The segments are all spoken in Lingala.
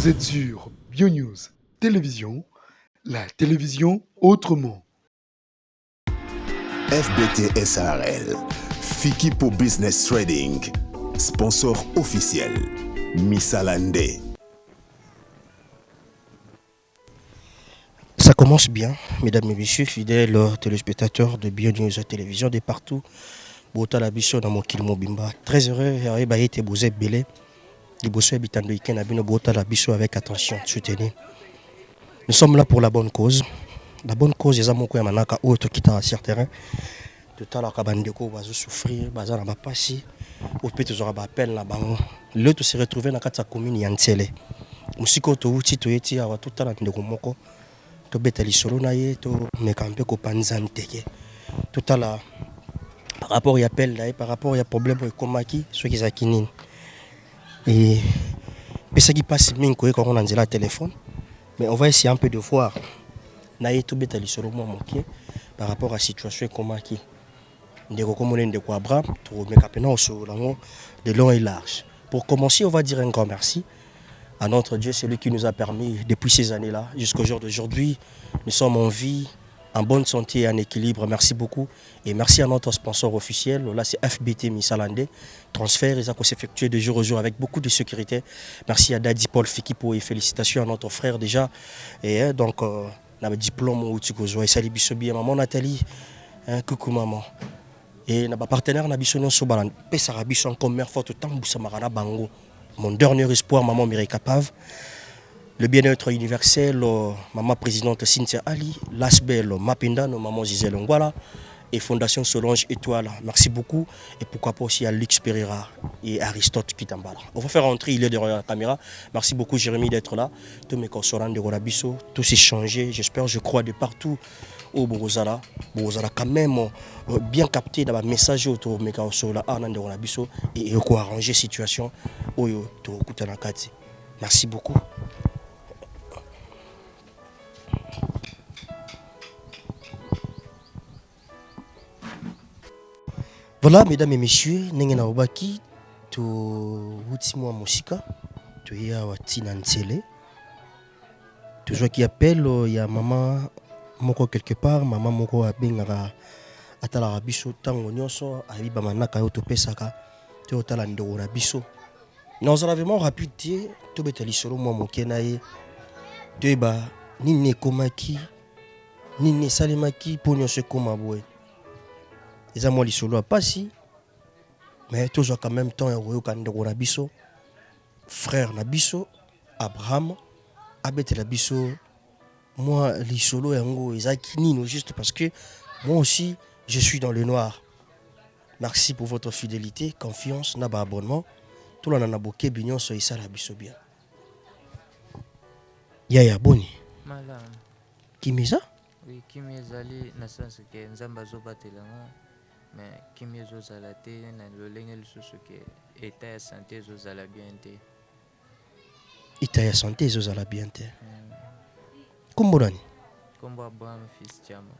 Vous êtes sur BioNews Télévision, la télévision autrement. FBT SARL, Fikipo Business Trading, sponsor officiel, Missalande. Ça commence bien, mesdames et messieurs, fidèles téléspectateurs de BioNews Télévision de partout. Bota la biso dans mon kilmo bimba. Très heureux, et été bosé belé. Les bosseux habitants de Iken abino bota la biso avec attention, soutenir. Nous sommes là pour la bonne cause. La bonne cause, les amours qui manaka autre qui t'a sur terrain. Tout à l'heure, kabandeko va souffrir, bazar na passi. Au peut toujours appel là bango. Le tout se retrouver dans la commune Yansele. Musiko to uti to yeti awa tout à l'heure ndeko moko. To betali solo na ye to mekampe ko panzanteke. Tout à l'heure par rapport à appel là, par rapport à problème comme qui ceux qui s'akinine. Et ce qui passe minko quand on a la téléphone. Mais on va essayer un peu de voir. Naïe tout betali solo moi moké par rapport à la situation comme qui. Ndeko komone ndeko Abraham to mekapena au solo de long et large. Pour commencer, on va dire un grand merci à notre Dieu, celui qui nous a permis depuis ces années-là jusqu'au jour d'aujourd'hui, nous sommes en vie, en bonne santé et en équilibre. Merci beaucoup. Et merci à notre sponsor officiel. Là, c'est FBT Missalande. Transfert, ils ont s'effectuer de jour au jour avec beaucoup de sécurité. Merci à Daddy Paul Fikipo et félicitations à notre frère déjà. Et donc, on a le diplôme au Tikozo. Et salut Bissobi et maman Nathalie. Coucou maman. Et notre partenaire, Nabissonon Sobalan. Pessarabisson comme mère forte temps, Boussamarana Bango. Mon dernier espoir, maman Mireille Capave. Le bien-être universel, maman présidente Cynthia Ali, l'Asbel, Mapinda, maman Gisèle Ngwala, et Fondation Solange Étoile. Merci beaucoup. Et pourquoi pas aussi à Lux Pereira et Aristote Kitambala. On va faire rentrer, il est derrière la caméra. Merci beaucoup, Jérémy, d'être là. Tous mes consorants de Rorabiso, tous s'est changé, j'espère, je crois, de partout au Borozala. Borozala, quand même, bien capté dans le message autour de mes consorants de Rorabiso et quoi arranger la situation. Merci beaucoup. Voilà, mesdames et messieurs, Nengena Obaki, to Wutsimwa Mosika, to ya Watina Ntsele. Toujours qui appelle, il y a maman moko quelque part, maman moko abengara atala biso tango nyonso ayiba manaka yo to pesaka to tala ndo na biso. Nous avons vraiment rapide to betali solo mo mokena ye. To ba nini komaki nini salimaki pour nyonso koma boy. Les amours solo pas si mais toujours en même temps Nabiso frère Nabiso Abraham abete Nabiso moi les solo yango ezaki nino juste parce que moi aussi je suis dans le noir. Merci pour votre fidélité, confiance, naba abonnement. Tout le monde a boké bignon so isa la biso bien. Yaya boni. Malam. Kimeza? Oui, kimezali na sens que nzamba zo batelanga. Mais kimi ezozala te na lolenge lisusu ke état ya santé ezozala bien te. État ya santé ezozala bien te. Kombo nani? Kombo Abraham fils Chama.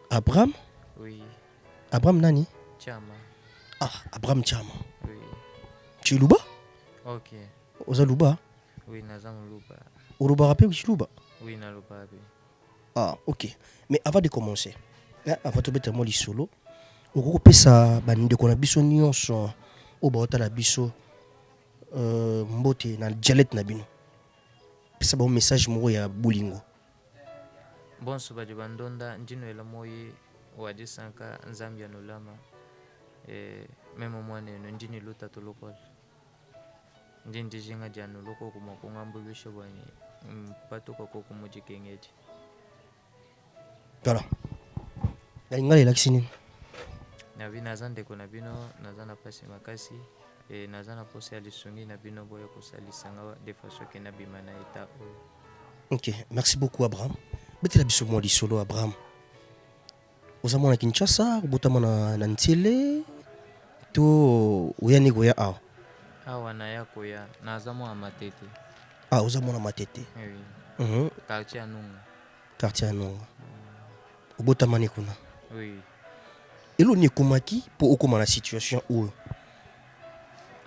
Abraham? Oui. Abraham nani? Chama. Ah, Abraham Chama. Oui. Tu es Luba? Ok. Oza Luba? Oui, nazamu Luba. Uruba rappé ou tu Luba? Oui, na Luba. Ah, ok. Mais avant de commencer, avant de mettre moi les solo, on peut ça bande qu'on a biso nyonso au bota la biso mbote na dialecte na bino. Ça bon message mo ya bulingo. Bon soba de bandonda njino ela moyi wadi sanka nzambia nolama même mwana no njini luta to local. Njindi jinga jano loko kuma kongambo bisho bani pato ko kumuji kengeji. Voilà. Ngale laksini. Na bino azande ko na bino nazana pasi makasi et nazana posi alisungi na bino boyo kosalisanga de façon que na bima na état. OK, merci beaucoup Abraham. Betela biso mo li solo Abraham. Ozamona Kinshasa, obotama na Ntsele to oyani goya awa. Awa na yako ya nazamo amatete. Ah, ozamona Matete. Oui. Quartier Anunga. Quartier Anunga. Obotama ni kuna. Oui. Elo ni komaki pour okoma na situation où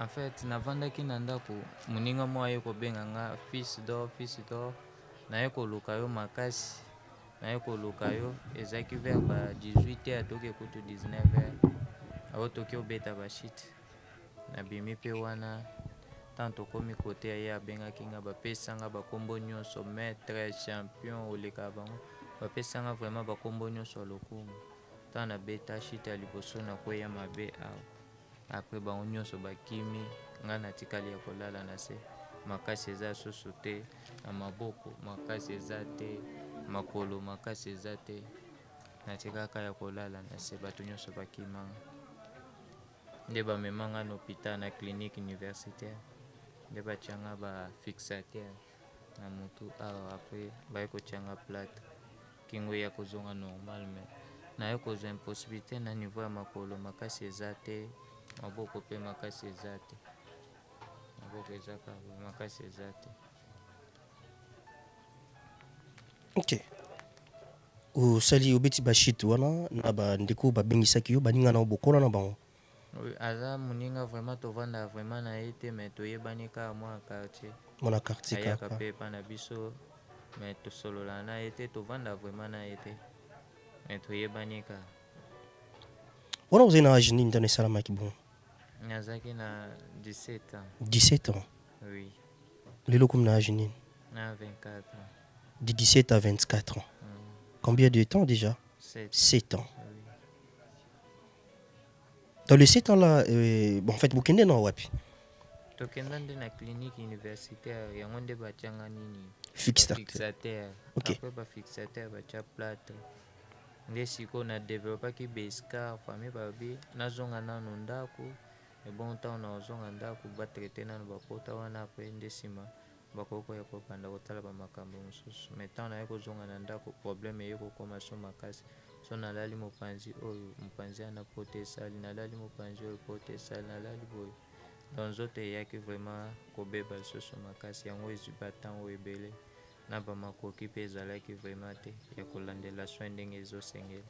En fait navandaki na ndako moninga moko aye kobenga nga fils d'or naye koluka yo makasi naye koluka yo ezalaki vers ba 18h toke kutu 19h ayo toki obeta bashite nabimi mpe wana tant tokomi kote ye abengaki nga bapesanga bakombo nyonso maître champion oleka bango bapesanga vraiment bakombo nyonso ya lokumu tant nabeta shite ya liboso nakweya mabe awa apres bango nyonso bakimi nga natikali ya kolala na se makasi eza susu te na maboko makasi eza te makolo makasi eza te natikaka ya kolala na se bato nyonso bakimanga nde bamemanga na hôpital na clinique universitaire nde batianga bafixateur na motu awa apres baye kotianga plate kingo ya kozonga normal me naye kozwa impossibilité na niveau ya makolo makasi eza te maboko mpe makasi eza te maboko eza kaka makasi eza te. Ok. Osali obeti bashite wana na bandeko babengisaki yo baninga na bokola na bango. Oui, aza moninga vraiment tovanda vraiment na ye te me toyebani kaka mwa quartier Mona quartier ayaka kaka. mpe epa na biso me tosolola na ye te tovanda vraiment na ye te me toyebani kaka. Wana ozali na age nini ndana esalamaki bon? nazalaki na 17 ans. 17 ans. Oui, Lelo komi na age nini? na 24 ans. De 17 à 24 ans. Combien de temps déjà? 7. 7 ans. Oui. Dans les 7 ans là, bon, en fait, vous connaissez non wapi? tokenda nde na clinique universitaire yango nde batianga nini Fixateur. Ok. apres bafixateur batia plate nde sikoyo na developaki bescar famille babi nazonga nano ndako ebon ntango na ozonga ndako batraite nano bapota wana apres nde nsima bakokoya kobanda kotala bamakambo mosusu me ntango naye kozonga na ndako problème eye kokoma so makasi so nalali mopanzi oyo mopanzi ana pota esali nalali mopanzi oyo pota esali nalali boye donc nzoto eyaki vraiment kobeba lisusu makasi yango ezwi batango ebele na bamakoki mpe ezalaki vraiment te ya kolandela soin ndenge ezosengela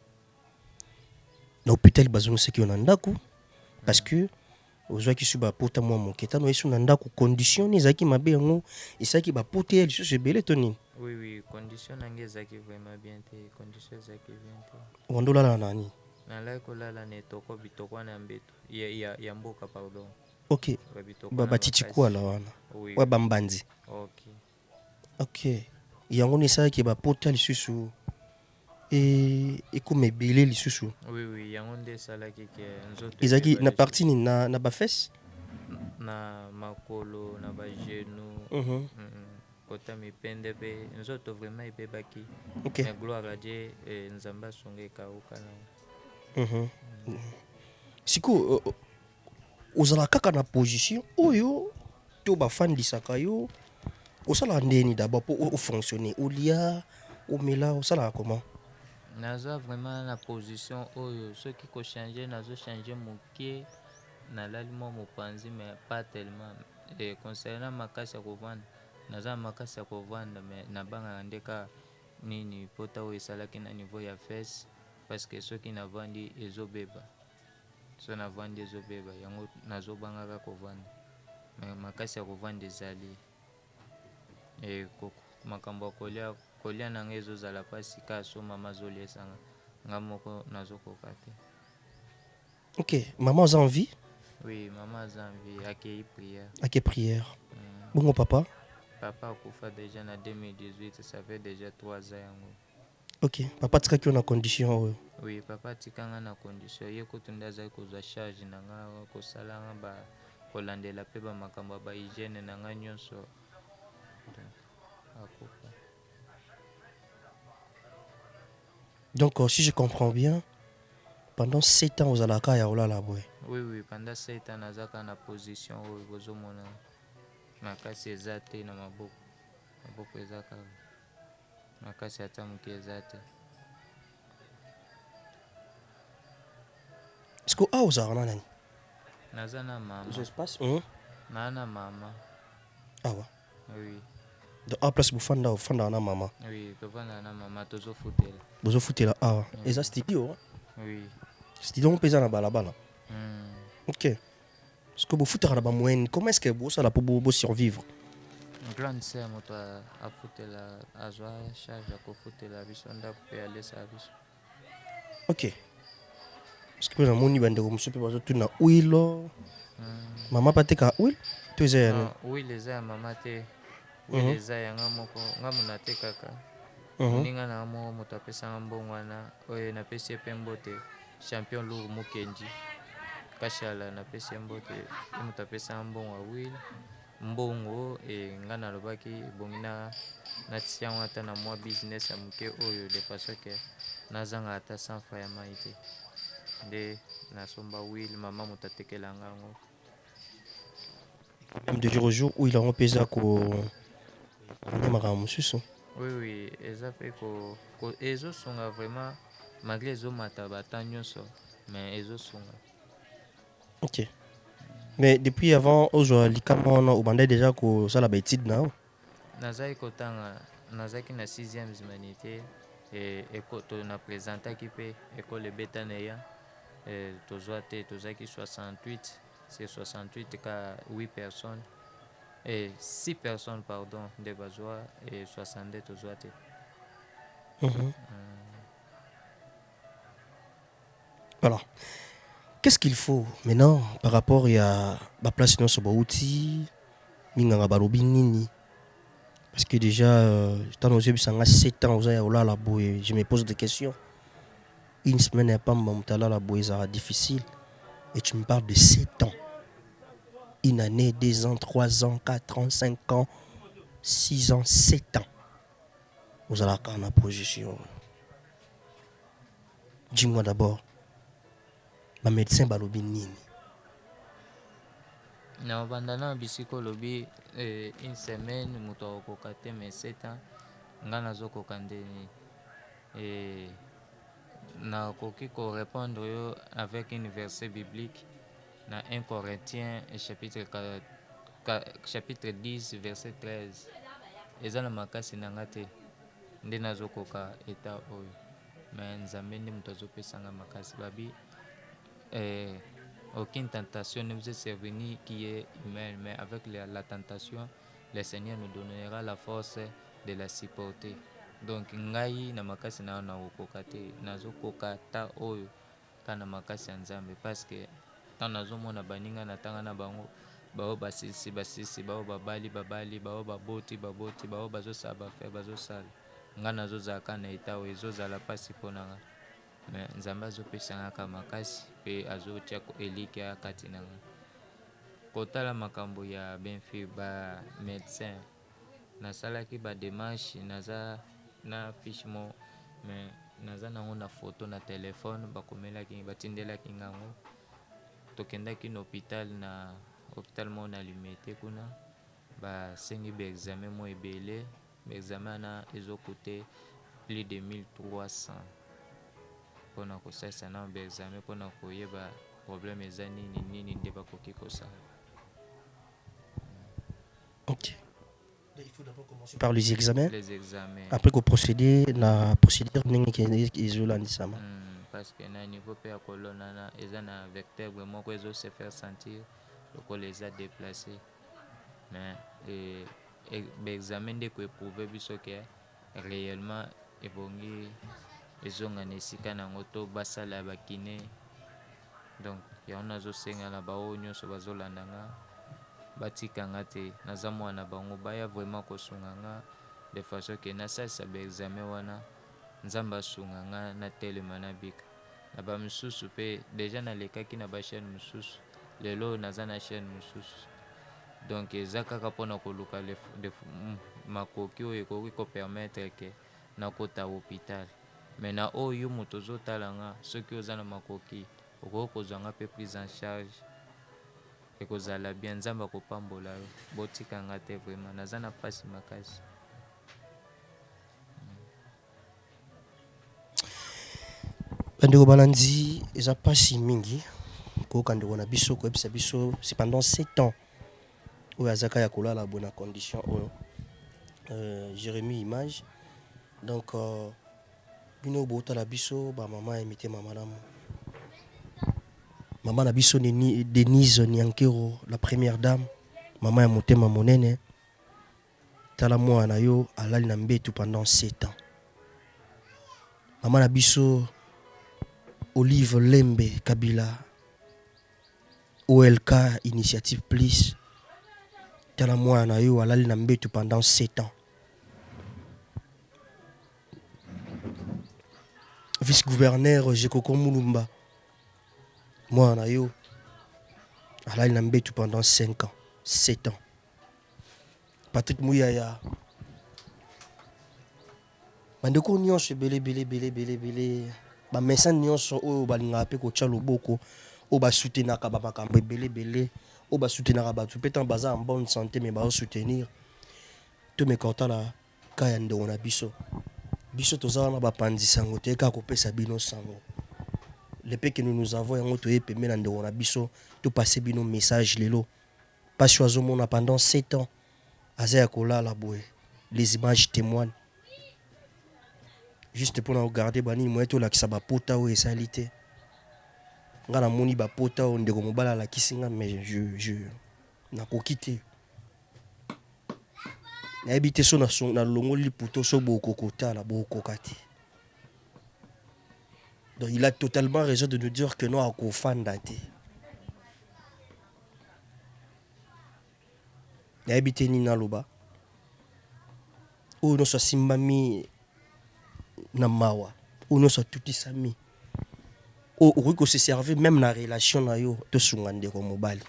Na hôpital bazongisaki yo na ndako parce que ozwaki su bapota mwa moke tano yesu na ndako condition ezalaki mabe yango esalaki bapota ya lisusu ebele to nini? oui condition nange ezalaki vraiment bien te condition ezalaki bien te Wandolala na nani? nalaki kolala na etoko bitoko wana ya mbeto ya mboka pardon. Ok. Babitoko Batiti kwala wana. oui, Wa bambanzi. ok. Ok. Yango nesalaki bapota lisusu ekoma ebele lisusu. Oui yango nde esalaki ke nzoto ezalaki na parti nini na bafese? na makolo na bagenu kota mipende mpe nzoto vraiment ebebaki Ok. mais gloire à Dieu nzambe asonga ekauka sikoyo ozala kaka na position oyo to bafandisaka yo osala ndeni d'abord mpo ofonctionne olia omela osalaka comment? naza vraiment na position oyo soki kochange nazochange moke nalali mwa mopanzi mais pas tellement concernant makasi ya kovanda naza na makasi ya kovanda mais nabangaka nde ka nini pota oyo esalaki na niveau ya fesse parce que soki navandi ezobeba so navandi ezobeba yango nazobangaka kovanda mais makasi ya kovanda ezali makambo ya kolia nanga ezozala mpasi ka so mama azoliesanga nga moko nazokoka te. Ok. Maman aza en vie? Oui, mama aza en vie akei prière. Ake prière. Bongo papa? Papa akufa déjà na 2018, ça fait déjà 3 ans yango. Ok. Papa tikaki yo na condition oyo? Oui, papa atikanga na condition ye kutu nde azali kozwa charge na nga kosalanga kolandela mpe bamakambo ya bahygiene na nga nyonso akufa. Donc si je comprends bien, pendant 7 ans ozalaka ya olala boye? Oui, pendant 7 ans nazaka na position oyo bozomona makasi eza te na maboko eza kaka makasi ata moke eza te. Siko awa ozalaka na nani? naza na mama. Naa na mama. Awa? Oui. Donc awa place bofanda na mama? Oui, tovanda na mama tozofutela. Bozofutela awa? Eza studio? Oui. Studio mpe eza na balabala? Ok. Parce que vous foutez à la moyenne. Comment est-ce que vous ça pour survivre? grande sœur moto afutela azwa charge akofutela biso ndako mpe alesa biso. Ok. Parce que na moni bande ko musupe bazo tuna huile. Maman pas teka huile. Tu sais Non, huile eza ya mama te. Mhm. Huile eza yanga moko nga mona tekaka. Moninga na mo moto apesanga mbongo wana oyo napesi ye mpe mbote champion lourd Mukenji kashala napesi ye mbote ye moto apesanga mbongo ya huile mbongo nga nalobaki ebongi natisi yango ata na mwa business ya moke oyo de façon ke nazanga ata 100 francs ya mai te nde nasomba huile mama moto atekelanga yango. Même de jour au jour où il a repésé ko nyamaka mususu. Oui, eza mpe ezosunga vraiment malgré ezomata bata nyonso mais ezosunga. Ok. Mais depuis avant, aujourd'hui, likama on a bandé déjà que ça la bêtise na. Nazaki kotanga nazaki na 6e humanité na présentaki mpe ekole ebetana ya tozwa te tozalaki 68 c'est 68 ka 8 personnes et 6 personnes pardon nde bazwa et 62 tozwa te. Voilà. Qu'est-ce qu'il faut maintenant par rapport à la place dans ce outil minganga barobi nini? Parce que déjà tant aux yeux ça 7 ans aux là la boue, je me pose des questions. Une semaine et pas m'amtala la boue ça difficile et tu me parles de 7 ans. Une année, 2 ans, 3 ans, 4 ans, 5 ans, 6 ans, 7 ans. Vous allez à la position. Dis-moi d'abord, ma médecin balobi nini? Na banda na bisiko lobi une semaine moto akokoka te mais 7 ans nga nazokoka ndeni nakoki korépondre yo avec une verset biblique na 1 Corinthiens chapitre 10 verset 13 eza na makasi na nga te nde nazokoka eta oyo mais nzambe nde moto azopesanga makasi babi aucune tentation ne vous est survenue qui est humaine, mais avec la tentation, le Seigneur nous donnera la force de la supporter. Donc, ngai na makasi na okoka te, nazokoka ta oyo kana makasi ya Nzambe parce que tant nazomona baninga na tanga na bango bao basisi bao babali bao baboti bao bazosala bafaire bazosala nga nazozalaka na eta oyo ezozala pasi mpona nga mais nzambe azopesangaka makasi mpe azotia elika kati na nga kotala makambo ya benfi bamédecin nasalaki bademarshe naza na fiche mo mais naza nango na foto na telefone batindelaki ngango tokendaki na hôpital mo na limete kuna basengi baexamen mo ebele baexamen wana ezokute plus de 1300 mpona kosalisa na baexamen mpona koyeba problème eza nini nde bakoki kosala. Ok. Il faut d'abord commencer par les examens. Les examens. Après qu'on procéder la procédure isolandisama. Parce que na niveau pe ya kolona na eza na vecteur moko ezo se faire sentir lokola eza déplacé mais baexamen nde koéprouve biso ke réellement ebongi ezonga na esika nango to basala bakine donc yango nazosengana baoyo nyonso bazolanda nga batika nga te naza mwana bango baya vraiment kosunga nga de façon ke nasalisa baexamen wana nzambe asunga nga natelema nabika na bamisusu mpe deja nalekaki na bachaîne mosusu lelo naza na chaîne mosusu donc eza kaka mpona koluka makoki oyo ekoki kopermettre ke nakota hôpital mais na oyo moto ozotala nga soki oza na makoki okoki kozwa nga mpe prise en charge ekozala bien nzambe akopambola yo botika nga te vraiment naza na mpasi makasi. Bandeko balandi eza pasi mingi koyoka ndeko na biso koyebisa biso c'est pendant 7 ans oyo azaka ya kolala bona condition oyo Jérémie Image donc bino botala biso bamama ya mitema malamu Maman Nabiso Denise Nyankero, la première dame. Maman Yamotema Monene. Tala moi anayo alali na mbetu pendant 7 ans. Maman Nabiso Olive Lembe Kabila. OLK Initiative Plus. Tala moi anayo alali na mbetu pendant 7 ans. Vice-gouverneur Jekoko Mulumba. Moi anayo alali na mbetu pendant 5 ans. 7 ans. Patrick Mouyaya. Bandeko nyonso belé. Ba message nyonso oyo balinga pe ko tcha loboko o ba soutenaka ba makambo belé o ba soutenaka ba tout pétant baza en bonne santé mais ba soutenir to me kotala kaya ndeko na biso. Biso tozana ba pandisa ngote ka ko pesa bino sango. Le pe que nous avons yango to yepe mena ndeko na biso to passer bino message lelo. Pas choisi mon pendant 7 ans. Azaya kola la boue. Les images témoignent. Juste pour nous regarder bani moi to la kisaba pota ou esalite. Ngana moni ba pota o ndeko mobala la kisinga mais je na ko quitter. Na habité so na longoli poto so boko kota la boko kati. Donc il a totalement raison de nous dire que non à ko fandate. Na habité ni na loba. O no so simbami na mawa ou non soit tout sami o ko se servir même na relation na yo to sungande ko mobali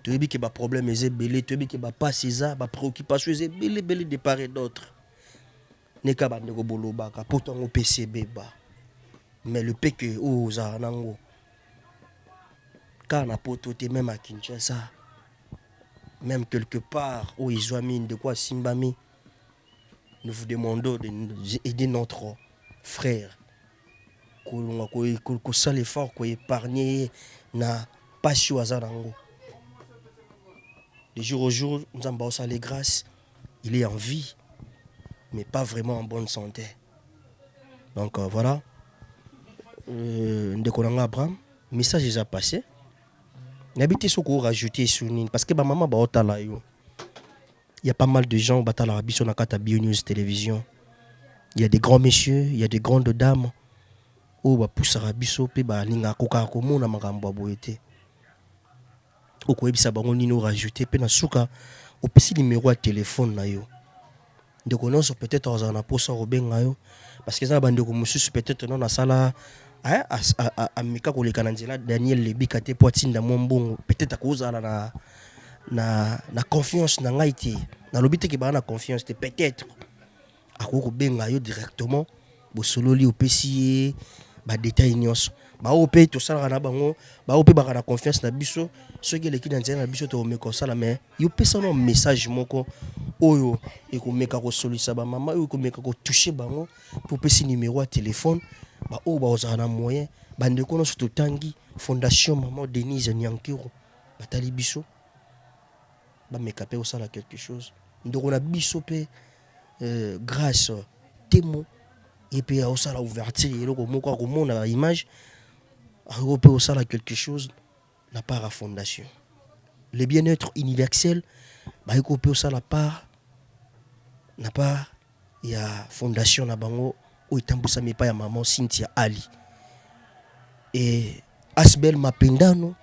to yebi ke ba problème eze belé to yebi ke ba passe eza ba préoccupation eze belé de part et d'autre ne ka ba ndeko bolobaka pourtant o PCB ba mais le pe que o za nango kana poto te même à Kinshasa même quelque part où ils ont mis de quoi simbami. Nous vous demandons d'aider notre frère. Qu'on soit l'effort, qu'on épargne na passion à Zarango. De jour au jour, nous avons les grâces. Il est en vie, mais pas vraiment en bonne santé. Donc voilà. Ndekolanga Abraham, message déjà passé. N'habitez ce qu'on rajouter sur Nine. Parce que ma maman ba otala yo. Il y a pas mal de gens qui ont été à BioNews Télévision. Il y a des grands messieurs, il y a des grandes dames. Où ba poussara biso pe ba linga koka ko mona makambo boyete. Oko ebisa bango nino rajouter pe na suka au petit numéro de téléphone na yo. De connaissance peut-être aux ana posa robenga yo parce que ça bande ko mususu peut-être non na sala a mika ko lekana nzela Daniel Lebika te poitinda mombongo peut-être à cause na confiance na ngaiti na lobite ke ba na confiance te peut-être akoko benga yo directement bo sololi opesi ba détail nyos ba opé to sala na bango ba opé ba na confiance na biso ce que l'équipe nzela na biso to meko sala mais yo pesa no message moko oyo e ko meka ko solisa ba mama oyo ko meka ko toucher bango pour pesi numéro de téléphone ba o ba ozana moyen ba ndeko no to tangi fondation maman Denise Nyankero batali biso ba mekape au sala quelque chose ndoko na biso pe grâce témo et puis au sala ouverture et loko moko ko mona image au pe au sala quelque chose na part à fondation le bien-être universel ba ko pe au sala part na part ya fondation na bango o itambusa mepa ya maman Cynthia Ali et Asbel Mapendano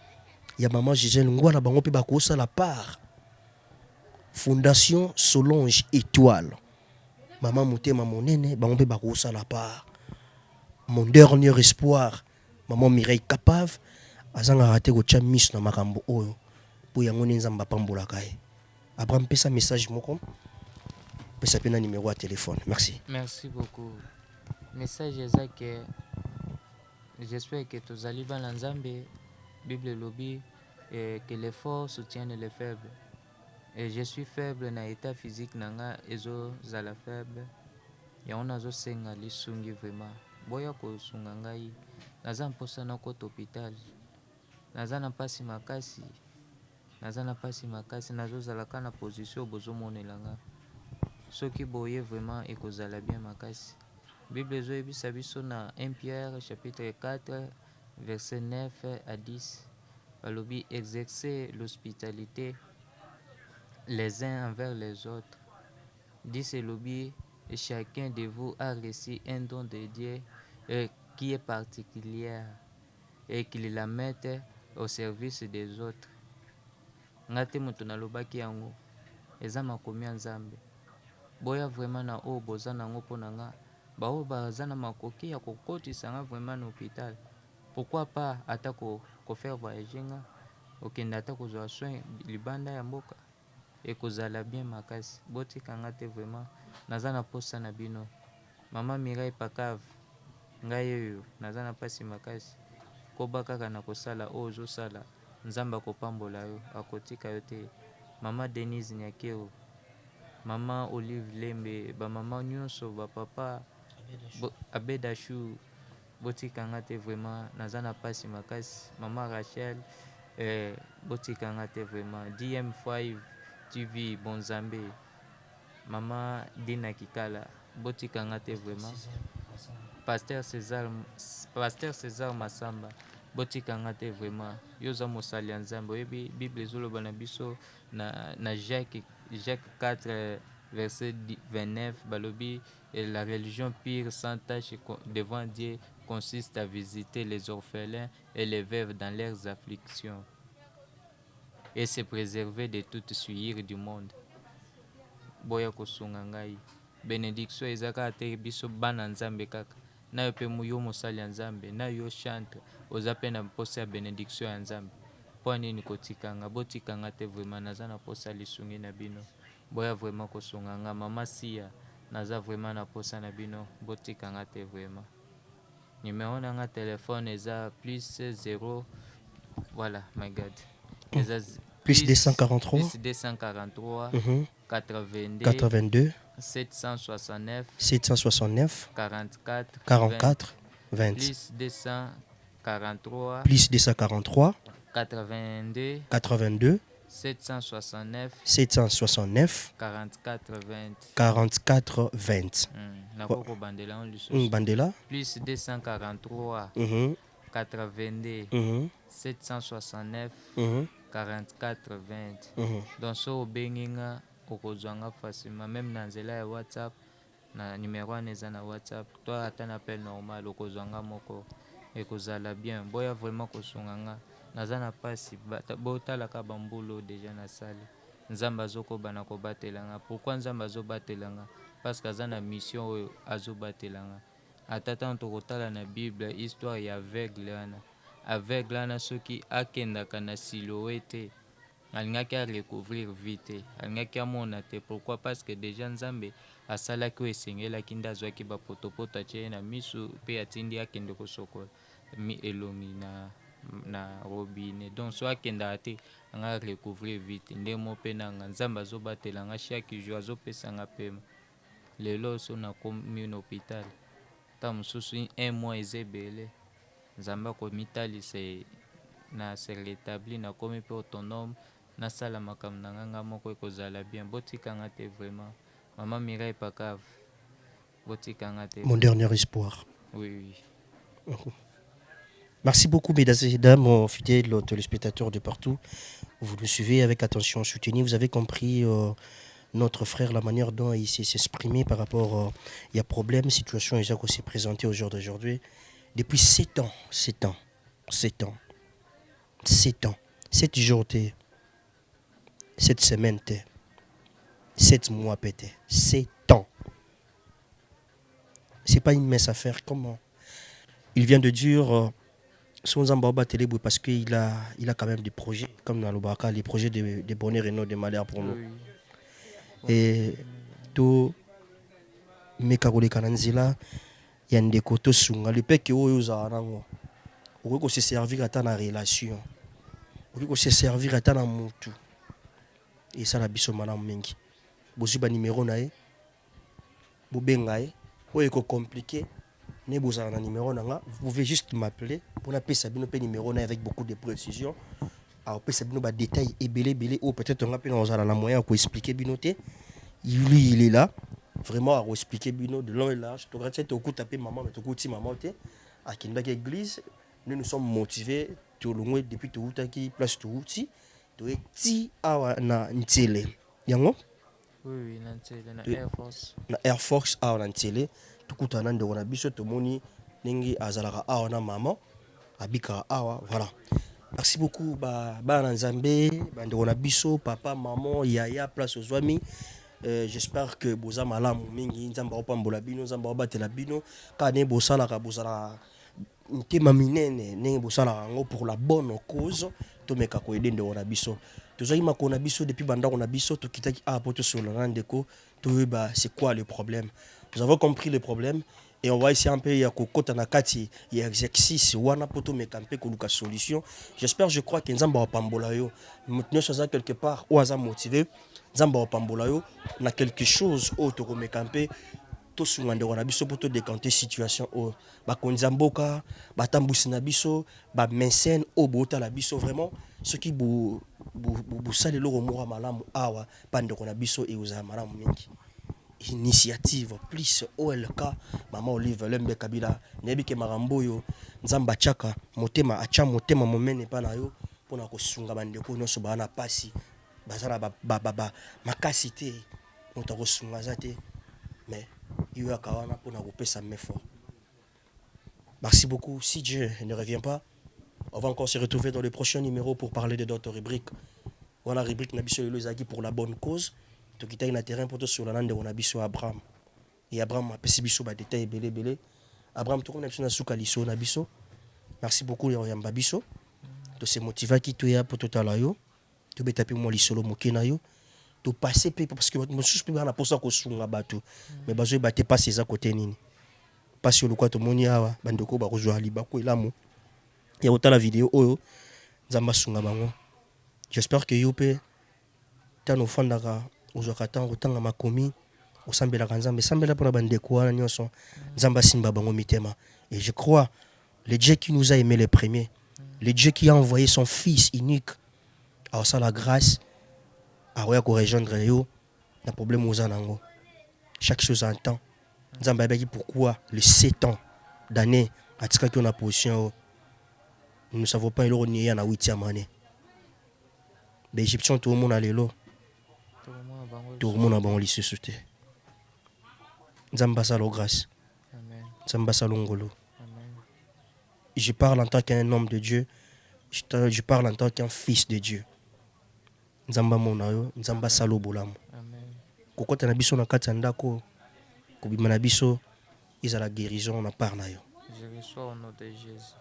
ya maman Gisèle Ngwa na bango pe ba ko sala part Fondation Solange Étoile. Maman Motema Monene, bango pe bako sala part. Mon dernier espoir, maman Mireille Capave, azanga raté ko tcha miss na makambo oyo. Po yango nzamba pambola kai. Abraham pesa message moko. Pesa pena numéro à téléphone. Merci. Merci beaucoup. Message est que j'espère que tous allez dans l'ensemble Bible lobby et que les forts soutiennent les faibles. Et je suis faible na état physique nanga ezo zala faible ya ona zo senga lisungi vraiment boya ko sunga ngai naza mposa na ko hôpital naza na pasi makasi nazo zala kana position bozo monelanga soki boye vraiment ekozala bien makasi Bible zo ebisa biso na 1 Pierre chapitre 4 verset 9 à 10. Balobi, exercer l'hospitalité les uns envers les autres. 10 elobi, chacun de vous a reçu un don de Dieu qui est particulier et qu'il la mette au service des autres. Ngate moto nalobaki yango eza makomi ya Nzambe. Boya vraiment na oyo boza nango mpo na nga baoyo baza na makoki ya kokotisa nga vraiment na hôpital. Pourquoi pas ata kofaire voyager nga okende ata kozwa soin libanda ya mboka ekozala bien makasi. Botika nga te vraiment naza na posa na bino. Mama Mireille Pacave ngai oyo naza na pasi makasi. Koba kaka na kosala oyo ozosala Nzambe akopambola yo akotika yo te. Mama Denise Nyakero, Mama Olive Lembe, bamama nyonso bapapa Abedashu botika nga te vraiment naza na pasi makasi. Mama Rachel botika nga te vraiment. DM5 TV Bonzambe, Mama Dina Kikala botika nga te vraiment. Pasteur César Massamba botika nga te vraiment. Yoza mosali ya Nzambe oyebi Bible ezoloba na biso na Jacques 4 verset 29 balobi la religion pure sans tache devant Dieu consiste à visiter les orphelins et les veuves dans leurs afflictions et se préserver de toute souillure du monde. Boya kosunga ngai bénédiction ezaka te biso bana Nzambe kaka na yo pe yo mosali ya Nzambe na yo chantre oza pe na posa ya bénédiction ya Nzambe. Mpo nini kotikanga botikanga te vraiment naza na posa lisungi na bino. Boya vraiment kosunga nga. Mama Sia naza vraiment na posa na bino botikanga te vraiment. Numéro na nga téléphone eza plus 0 voilà my god eza plus 243 plus 243 82 82 769 769 44 44 20 plus 243 plus 243 82 82 769 769 44 20 44 20 nakoko bandela on lisusu bandela plus 243 82 769 44 20 donc so obengi nga okozwa nga facilement même na nzela ya WhatsApp na numéro wana eza na WhatsApp to ata na appel normal okozwa nga moko ekozala bien. Boya vraiment kosunga nga naza na pasi botalaka bambulu deja na sali. Nzambe azokoba na kobatela nga. Pourquoi Nzambe azobatela nga? Parce que aza na mission oyo azobatela nga. Ata ntango tokotala na Bible histoire ya aveugle wana soki akendaka na Siloé te alingaki a recouvrir vite alingaki amona te. Pourquoi? Parce que déjà Nzambe asalaki oyo esengelaki nde azwaki bapotopoto atie na misu mpe atindi akende kosokola elongi na robine. Donc so akendaka te anga recouvrir vite nde mo mpe nanga Nzambe azobatela nga chaque jour azopesa nga pema. Lelo so nakomi na hôpital ta mosusu un mois eza ebele Nzambe akomitalisa na se rétabli nakomi mpe autonome nasala makambo na nga moko ekozala bien. Botikanga te vraiment. Maman Mireille Pacave botikanga te. Mon dernier espoir. Oui. Merci beaucoup, mesdames et dames, fidèles téléspectateurs de partout. Vous nous suivez avec attention, soutenez. Vous avez compris notre frère, la manière dont il s'est exprimé par rapport il y a problème, situation qui s'est présentée au jour d'aujourd'hui. Depuis 7 ans, 7 jours, 7 semaines, 7 mois, 7 ans. C'est pas une mince affaire. Comment? Il vient de dire son Zambaba Télébou parce qu'il a quand même des projets, comme dans l'Obaka, les projets de bonheur et non de malheur pour nous. Et tout, mais Kagole Kananzila, il y a des côtés sunga, le pec qui est au Zarango. On peut se servir à ta relation. On peut se servir à ta mutu. Et ça, la biso madame Mengi. Bosi ba numéro nae. Bobengae. Ou est compliqué. Ne vous avez un numéro nanga. Vous pouvez juste m'appeler. Pour la paix sabino pe numéro nae avec beaucoup de précision. Alors paix sabino ba détail et belé ou peut-être on a pu dans la moyen pour expliquer binoté. Lui il est là. Vraiment à expliquer bino de long et large. Tu regardes au coup taper maman mais tu coup ti maman té. À Kindaki église nous sommes motivés tout le monde depuis tout qui place tout ti to ti awa na ntele yango Oui, na Air Force. na Air Force awa na ntele tukutana ndeko na biso tomoni ndenge azalaka awa na mama abika awa voilà. Merci beaucoup ba na Nzambe bandeko na biso papa maman yaya place aux amis. J'espère que boza malamu mingi nzamba opambola bino nzamba obatela bino kane bosala ka bosala ntema minene ndenge bosala ngo pour la bonne cause tomeka ko aider ndeko na biso tozaki makona biso depuis bandako na biso tokitaki a poto sur le ndeko toyeba c'est quoi le problème. Nous avons compris le problème et on va essayer un peu ya kokota na kati ya exercice wana poto meka mpe koluka solution. J'espère je crois que nzamba opambola yo mutnyo ça quelque part ou aza motivé nzamba opambola yo na quelque chose auto komeka mpe to sunga ndeko na biso poto décanter situation o ba konzamboka batambusi na biso ba mécène o bota la biso vraiment ce qui bu salelo ko malamu awa bandeko na biso e uza malamu mingi initiative plus OLK mama Olive Lembe Kabila nebi ke marambo yo nzamba chaka motema acha motema momene pa na yo pona ko sunga bandeko nyonso bana pasi bazala ba makasi te moto ko sunga zate mais il y a quand même pour nous ça me fort. Merci beaucoup. Si Dieu ne revient pas, on va encore se retrouver dans le prochain numéro pour parler de d'autres rubriques. Voilà rubrique Nabiso Elozaki pour la bonne cause. Tu quittes un terrain pour te sur la lande on Nabiso Abraham. Et Abraham a passé biso ba détail belé. Abraham tout on a besoin souka liso Nabiso. Merci beaucoup Yamba biso. De se motiver qui tu es pour tout à l'heure. Tu peux taper moi lisolo mokena yo. To passer parce que mon sous peut na posa ko sunga bato mais bazo baté pas ces à côté nini parce que le quoi to moni awa bandoko ba kozwa liba ko elamo ya otala vidéo oyo nzamba sunga bango. J'espère que yope tano fandaka ozwaka tango tanga makomi osambela kanzambe sambela pour bandeko wana nyonso nzamba simba bango mitema et je crois le Dieu qui nous a aimé les premiers, le Dieu qui a envoyé son fils unique à ça la grâce à rejoindre yo na problème aux anango chaque chose en temps nzamba ba pourquoi le 7 ans d'année atika ki on a position nous ne savons pas il ni na 8e année l'Égyptien tout le monde alelo tout le monde a bon lycée sauté nzamba salo grâce amen nzamba salo ngolo amen. Je parle en tant qu'un homme de Dieu, je parle en tant qu'un fils de Dieu. Nzamba mona yo nzamba salo bolamu amen kokota na biso na kati ya ndako kobima na biso izala guérison na part na yo. Je reçois au nom de Jésus.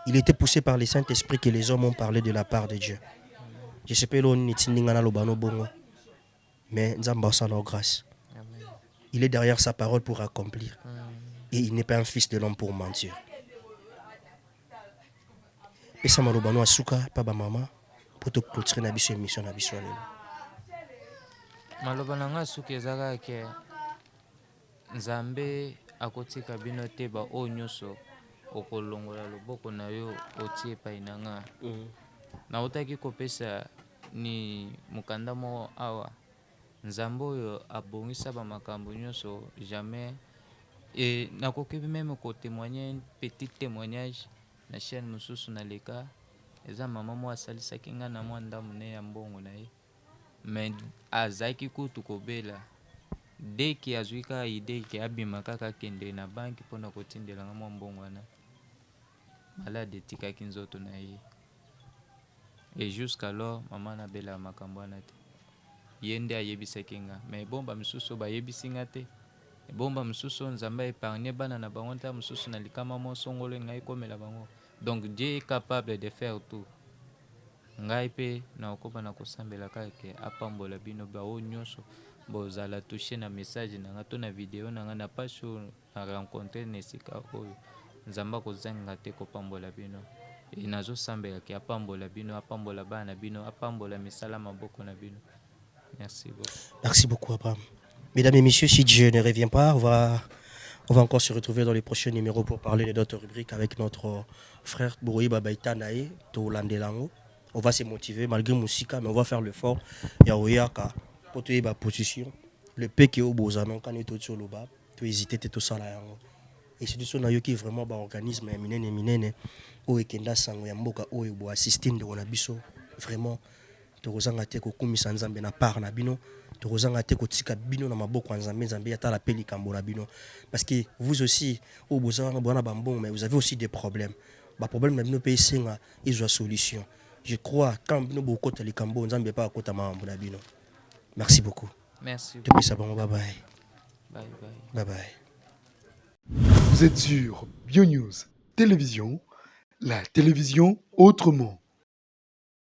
Il était poussé par le Saint-Esprit que les hommes ont parlé de la part de Dieu. Amen. Je sais pas l'on nitindinga na lobano bongo mais nzamba salo grâce amen. Il est derrière sa parole pour accomplir et il n'est pas un fils de l'homme pour mentir. Pesa malobano asuka pa ba mama poto clôturer na biso émission na biso lelo. Maloba nanga suki ezaka ke Nzambe akotika bino te ba o nyonso okolongola loboko na yo otie epai na nga. Na otaki kopesa ni mokanda mo awa Nzambe oyo abongisa ba makambo nyonso jamais et nakoki même ko témoigner un petit témoignage na chaîne mosusu na leka eza mama mo asalisaki nga na mwa ndamu ne ya mbongo na ye mais azaki kutu kobela deki azwika ide ke abima kaka kende na banki mpona kotindelanga mwa mbongo wana malade etikaki nzoto na ye et jusqu'alors mama nabela makambo wana te ye nde ayebisaki nga mais ebomba mosusu bayebisi nga te ebomba mosusu Nzambe épargne bana na bango nta mosusu na likama mo songolo ngai komela bango. Donc Dieu est capable de faire tout. Ngai pe na okoba na kosambela kake apambola bino ba o nyonso bozala toucher na message na ngato na vidéo na nga na page na rencontrer nesika oyo Nzamba kozanga te kopambola bino et nazo sambela ki apambola bino apambola bana bino apambola misala maboko na bino. Merci beaucoup. Merci beaucoup Abraham. Mesdames et messieurs, si Dieu ne revient pas, on va encore se retrouver dans les prochains numéros pour parler de d'autres rubriques avec notre frère Bouroui Babaïta Nae, Tolandelango. On va se motiver malgré Moussika, mais on va faire l'effort. Yaoyaka, pour te position. Le P qui est au Bozano, quand il est au Tcholoba, tu hésites, tu es tout ça là. et c'est tout ça qui vraiment ba organisme ya minene o ekenda sango ya mboka oyo bo assister de na biso vraiment tokozanga te ko kumisa nzambe na part na bino tokozanga te ko tika bino na maboko ya nzambe ya tala peli kambo na bino parce que vous aussi au bozanga bona bambon mais vous avez aussi des problèmes ba problème na bino pe singa izo solution je crois quand bino boko tali kambo nzambe pa kota mambo na bino merci beaucoup Merci. depuis ça bon bye bye Bye bye bye. bye. Vous êtes sur BioNews Télévision, la télévision autrement.